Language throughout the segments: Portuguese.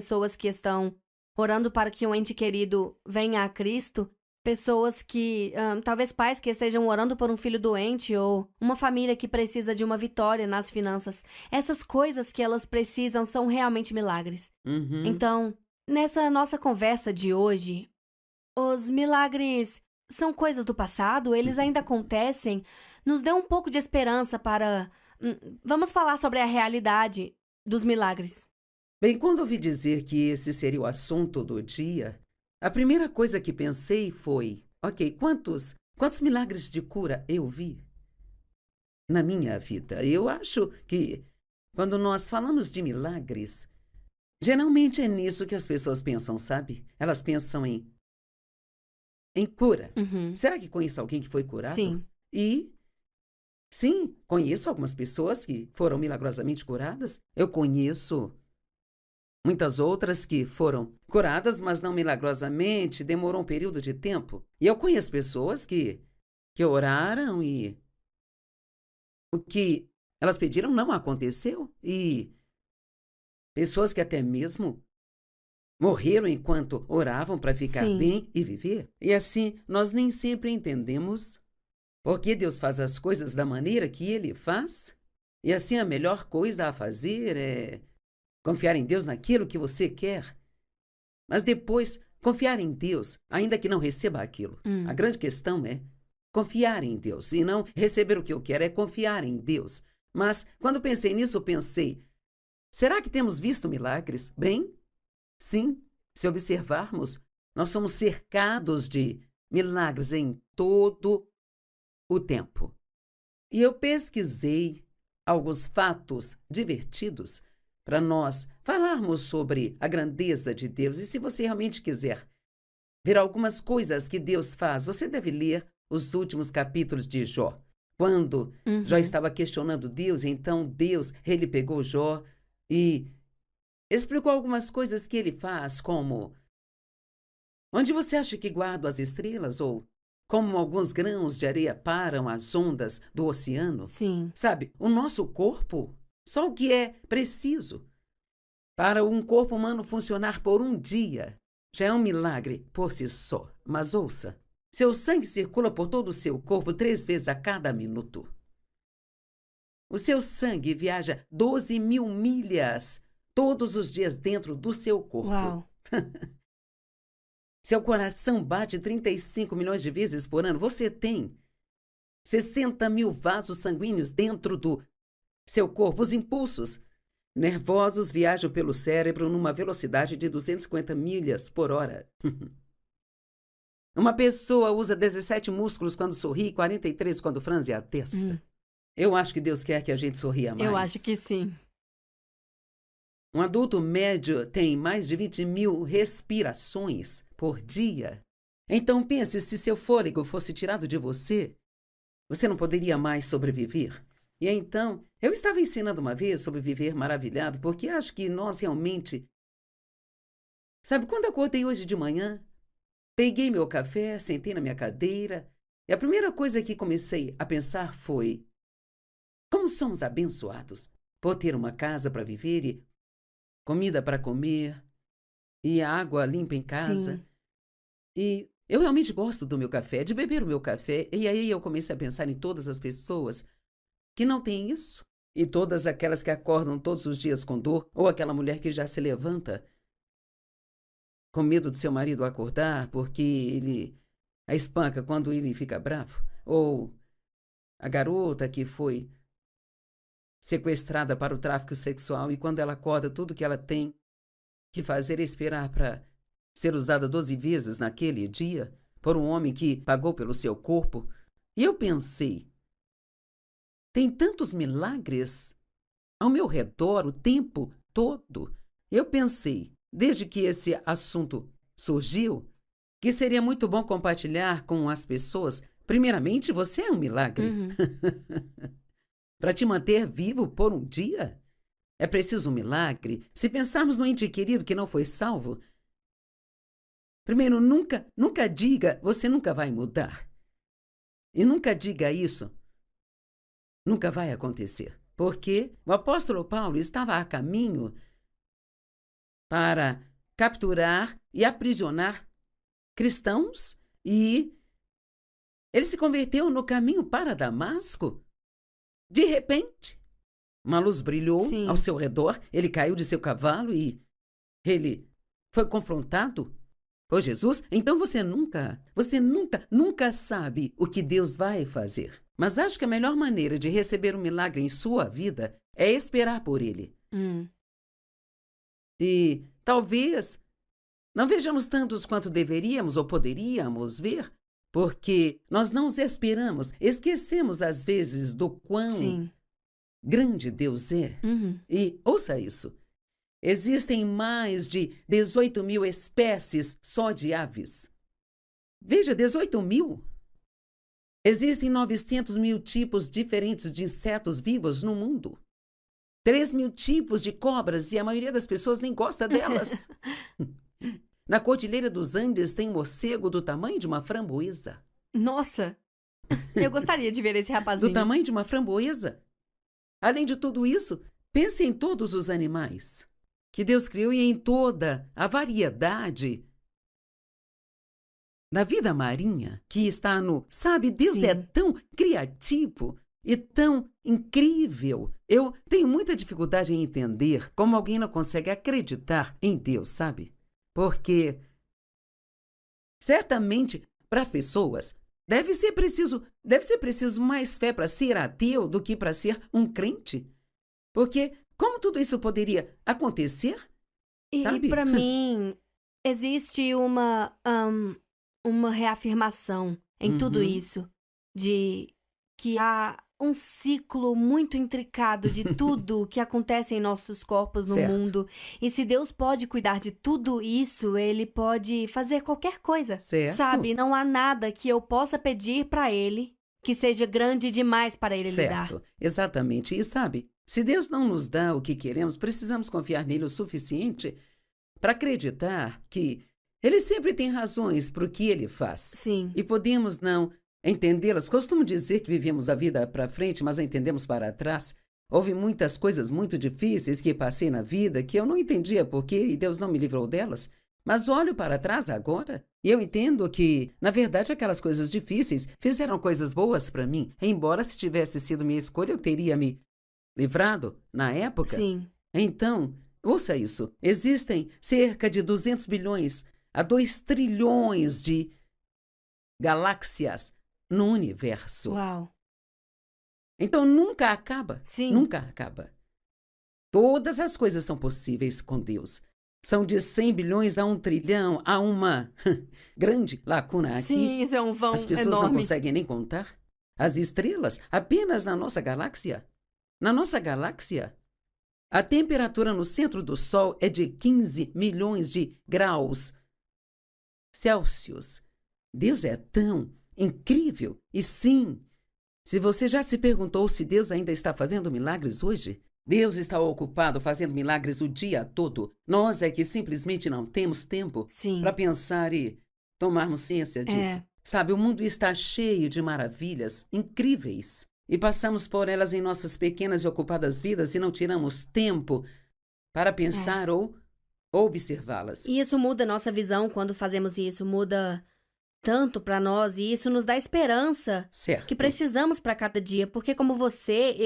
pessoas que estão orando para que um ente querido venha a Cristo, pessoas que, talvez pais que estejam orando por um filho doente ou uma família que precisa de uma vitória nas finanças. Essas coisas que elas precisam são realmente milagres. Uhum. Então, nessa nossa conversa de hoje, os milagres são coisas do passado, eles ainda acontecem. Nos dê um pouco de esperança para. Vamos falar sobre a realidade dos milagres. Bem, quando ouvi dizer que esse seria o assunto do dia, a primeira coisa que pensei foi: ok, quantos milagres de cura eu vi na minha vida? Eu acho que quando nós falamos de milagres, geralmente é nisso que as pessoas pensam, sabe? Elas pensam em cura. Uhum. Será que conheço alguém que foi curado? Sim. E sim, conheço algumas pessoas que foram milagrosamente curadas. Eu conheço muitas outras que foram curadas, mas não milagrosamente, demorou um período de tempo. E eu conheço pessoas que oraram e o que elas pediram não aconteceu. E pessoas que até mesmo morreram enquanto oravam para ficar Sim. bem e viver. E assim, nós nem sempre entendemos por que Deus faz as coisas da maneira que Ele faz. E assim, a melhor coisa a fazer é confiar em Deus naquilo que você quer. Mas depois, confiar em Deus, ainda que não receba aquilo. A grande questão é confiar em Deus. E não receber o que eu quero, é confiar em Deus. Mas, quando pensei nisso, eu pensei: será que temos visto milagres? Bem, sim. Se observarmos, nós somos cercados de milagres em todo o tempo. E eu pesquisei alguns fatos divertidos para nós falarmos sobre a grandeza de Deus. E se você realmente quiser ver algumas coisas que Deus faz, você deve ler os últimos capítulos de Jó. Quando Jó Uhum. estava questionando Deus, então Deus, ele pegou Jó e explicou algumas coisas que ele faz, como: onde você acha que guardo as estrelas? Ou como alguns grãos de areia param as ondas do oceano? Sim. Sabe, o nosso corpo, só o que é preciso para um corpo humano funcionar por um dia, já é um milagre por si só. Mas ouça, seu sangue circula por todo o seu corpo 3 vezes a cada minuto. O seu sangue viaja 12 mil milhas todos os dias dentro do seu corpo. Uau. Seu coração bate 35 milhões de vezes por ano. Você tem 60 mil vasos sanguíneos dentro do seu corpo. Os impulsos nervosos viajam pelo cérebro numa velocidade de 250 milhas por hora. Uma pessoa usa 17 músculos quando sorri e 43 quando franze a Hum. testa. Eu acho que Deus quer que a gente sorria Eu acho que mais. sim. Um adulto médio tem mais de 20 mil respirações por dia. Então pense, se seu fôlego fosse tirado de você, você não poderia mais sobreviver. E então, eu estava ensinando uma vez sobre viver maravilhado, porque acho que nós realmente... Sabe, quando acordei hoje de manhã, peguei meu café, sentei na minha cadeira, e a primeira coisa que comecei a pensar foi: como somos abençoados por ter uma casa para viver e comida para comer e água limpa em casa. Sim. E eu realmente gosto do meu café, de beber o meu café. E aí eu comecei a pensar em todas as pessoas que não têm isso. E todas aquelas que acordam todos os dias com dor, ou aquela mulher que já se levanta com medo do seu marido acordar porque ele a espanca quando ele fica bravo. Ou a garota que foi sequestrada para o tráfico sexual e quando ela acorda, tudo que ela tem que fazer é esperar para ser usada 12 vezes naquele dia por um homem que pagou pelo seu corpo. E eu pensei, tem tantos milagres ao meu redor o tempo todo. Eu pensei, desde que esse assunto surgiu, que seria muito bom compartilhar com as pessoas. Primeiramente, você é um milagre. Uhum. Para te manter vivo por um dia, é preciso um milagre. Se pensarmos no ente querido que não foi salvo, primeiro, nunca diga, você nunca vai mudar. E nunca diga isso, nunca vai acontecer. Porque o apóstolo Paulo estava a caminho para capturar e aprisionar cristãos e ele se converteu no caminho para Damasco. De repente, uma luz brilhou Sim. ao seu redor, ele caiu de seu cavalo e ele foi confrontado por Jesus. Então você nunca sabe o que Deus vai fazer. Mas acho que a melhor maneira de receber um milagre em sua vida é esperar por ele. E talvez não vejamos tantos quanto deveríamos ou poderíamos ver, porque nós não os esperamos. Esquecemos, às vezes, do quão Sim. grande Deus é. E ouça isso. Existem mais de 18 mil espécies só de aves. Veja, 18 mil. Existem 900 mil tipos diferentes de insetos vivos no mundo. 3 mil tipos de cobras e a maioria das pessoas nem gosta delas. Na Cordilheira dos Andes tem um morcego do tamanho de uma framboesa. Nossa! Eu gostaria de ver esse rapazinho. Do tamanho de uma framboesa. Além de tudo isso, pense em todos os animais que Deus criou e em toda a variedade da vida marinha que está no... Sabe, Deus Sim. é tão criativo e tão incrível. Eu tenho muita dificuldade em entender como alguém não consegue acreditar em Deus, sabe? Porque, certamente, para as pessoas, deve ser preciso mais fé para ser ateu do que para ser um crente. Porque como tudo isso poderia acontecer? Sabe? E para mim, existe uma reafirmação em tudo isso, de que há um ciclo muito intricado de tudo que acontece em nossos corpos no Certo. mundo. E se Deus pode cuidar de tudo isso, Ele pode fazer qualquer coisa. Certo. Sabe, não há nada que eu possa pedir para Ele que seja grande demais para Ele lidar. Certo, exatamente. E sabe, se Deus não nos dá o que queremos, precisamos confiar nele o suficiente para acreditar que ele sempre tem razões para o que ele faz. Sim. E podemos não entendê-las. Costumo dizer que vivemos a vida para frente, mas a entendemos para trás. Houve muitas coisas muito difíceis que passei na vida que eu não entendia por quê e Deus não me livrou delas. Mas olho para trás agora e eu entendo que, na verdade, aquelas coisas difíceis fizeram coisas boas para mim. Embora se tivesse sido minha escolha, eu teria me livrado na época. Sim. Então, ouça isso. Existem cerca de 200 bilhões a 2 trilhões de galáxias no universo. Uau. Então nunca acaba. Sim. Nunca acaba. Todas as coisas são possíveis com Deus. São de 100 bilhões a 1 trilhão, a uma grande lacuna aqui. Sim, isso é um vão As pessoas enorme. não conseguem nem contar. As estrelas, apenas na nossa galáxia. Na nossa galáxia, a temperatura no centro do Sol é de 15 milhões de graus Celsius. Deus é tão incrível. E sim, se você já se perguntou se Deus ainda está fazendo milagres hoje, Deus está ocupado fazendo milagres o dia todo. Nós é que simplesmente não temos tempo Sim. para pensar e tomarmos ciência disso. Sabe, o mundo está cheio de maravilhas incríveis. E passamos por elas em nossas pequenas e ocupadas vidas e não tiramos tempo para pensar ou observá-las. E isso muda a nossa visão quando fazemos isso. Muda tanto para nós e isso nos dá esperança Certo. que precisamos para cada dia. Porque como você,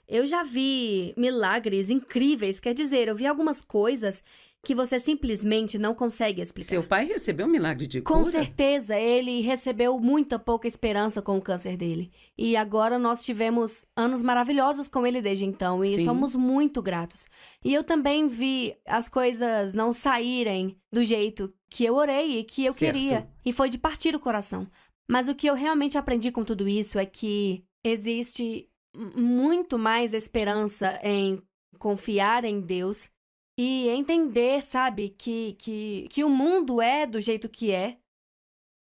eu já vi milagres incríveis. Quer dizer, eu vi algumas coisas que você simplesmente não consegue explicar. Seu pai recebeu um milagre de cura? Com certeza, ele recebeu muita pouca esperança com o câncer dele. E agora nós tivemos anos maravilhosos com ele desde então. E Sim. somos muito gratos. E eu também vi as coisas não saírem do jeito que eu orei e que eu Certo. queria. E foi de partir o coração. Mas o que eu realmente aprendi com tudo isso é que existe muito mais esperança em confiar em Deus e entender, sabe, que o mundo é do jeito que é,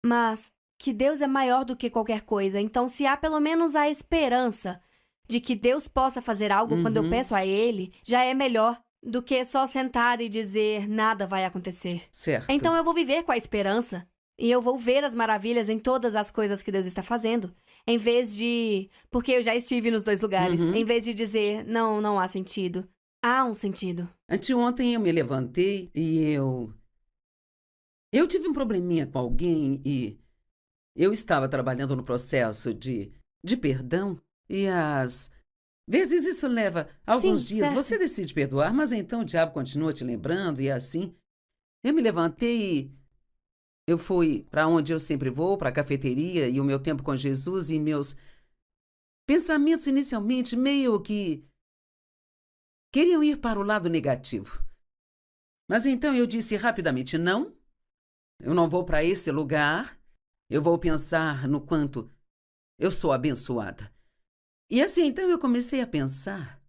mas que Deus é maior do que qualquer coisa. Então, se há pelo menos a esperança de que Deus possa fazer algo quando eu peço a Ele, já é melhor do que só sentar e dizer nada vai acontecer. Certo. Então, eu vou viver com a esperança e eu vou ver as maravilhas em todas as coisas que Deus está fazendo, em vez de... Porque eu já estive nos dois lugares. Em vez de dizer, não há sentido. Há um sentido. Anteontem eu me levantei e eu tive um probleminha com alguém e eu estava trabalhando no processo de perdão e às vezes isso leva Sim, alguns dias. certo. Você decide perdoar, mas então o diabo continua te lembrando e assim. Eu me levantei e eu fui para onde eu sempre vou, para a cafeteria e o meu tempo com Jesus e meus pensamentos inicialmente meio que queriam ir para o lado negativo. Mas então eu disse rapidamente: não, eu não vou para esse lugar. Eu vou pensar no quanto eu sou abençoada. E assim, então eu comecei a pensar.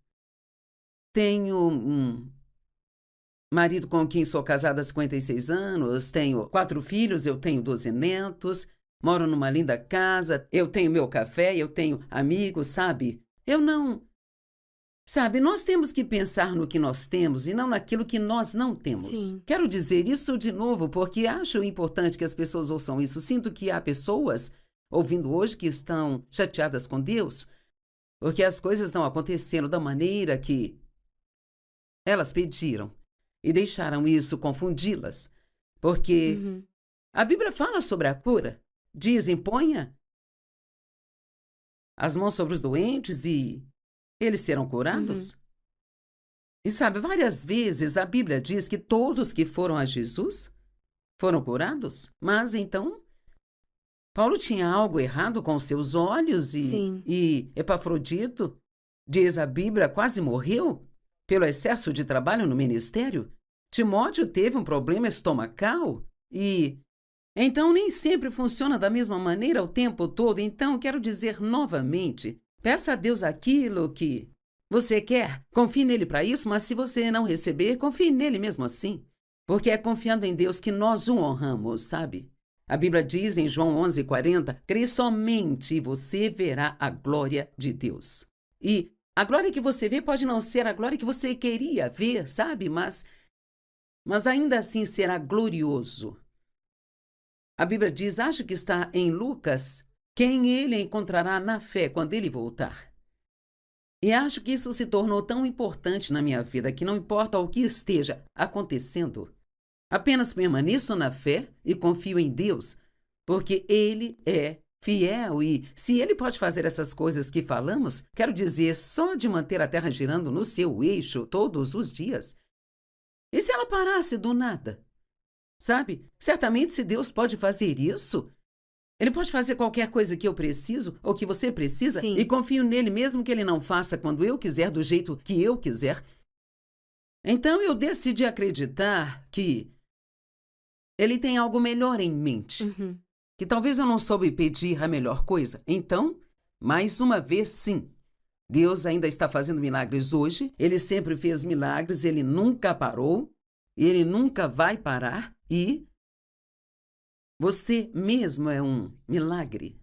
Tenho um marido com quem sou casada há 56 anos, tenho 4 filhos, eu tenho 12 netos, moro numa linda casa, eu tenho meu café, eu tenho amigos, sabe? Eu não... Sabe, nós temos que pensar no que nós temos e não naquilo que nós não temos. Sim. Quero dizer isso de novo porque acho importante que as pessoas ouçam isso. Sinto que há pessoas ouvindo hoje que estão chateadas com Deus porque as coisas não aconteceram da maneira que elas pediram e deixaram isso confundi-las. Porque Uhum. a Bíblia fala sobre a cura. Diz: imponha as mãos sobre os doentes e eles serão curados. Uhum. E sabe, várias vezes a Bíblia diz que todos que foram a Jesus foram curados. Mas então, Paulo tinha algo errado com seus olhos Sim. e Epafrodito, diz a Bíblia, quase morreu pelo excesso de trabalho no ministério. Timóteo teve um problema estomacal e... Então, nem sempre funciona da mesma maneira o tempo todo. Então, quero dizer novamente, peça a Deus aquilo que você quer. Confie nele para isso, mas se você não receber, confie nele mesmo assim. Porque é confiando em Deus que nós o honramos, sabe? A Bíblia diz em João 11:40, crê somente e você verá a glória de Deus. E a glória que você vê pode não ser a glória que você queria ver, sabe? Mas ainda assim será glorioso. A Bíblia diz, acho que está em Lucas, quem ele encontrará na fé quando ele voltar. E acho que isso se tornou tão importante na minha vida que não importa o que esteja acontecendo, apenas permaneço na fé e confio em Deus, porque Ele é fiel e se Ele pode fazer essas coisas que falamos, quero dizer, só de manter a Terra girando no seu eixo todos os dias. E se ela parasse do nada? Sabe, certamente se Deus pode fazer isso, Ele pode fazer qualquer coisa que eu preciso ou que você precisa Sim. e confio nele mesmo que Ele não faça quando eu quiser, do jeito que eu quiser. Então eu decidi acreditar que Ele tem algo melhor em mente, Uhum. que talvez eu não soube pedir a melhor coisa. Então, mais uma vez, sim, Deus ainda está fazendo milagres hoje, Ele sempre fez milagres, Ele nunca parou, Ele nunca vai parar e você mesmo é um milagre.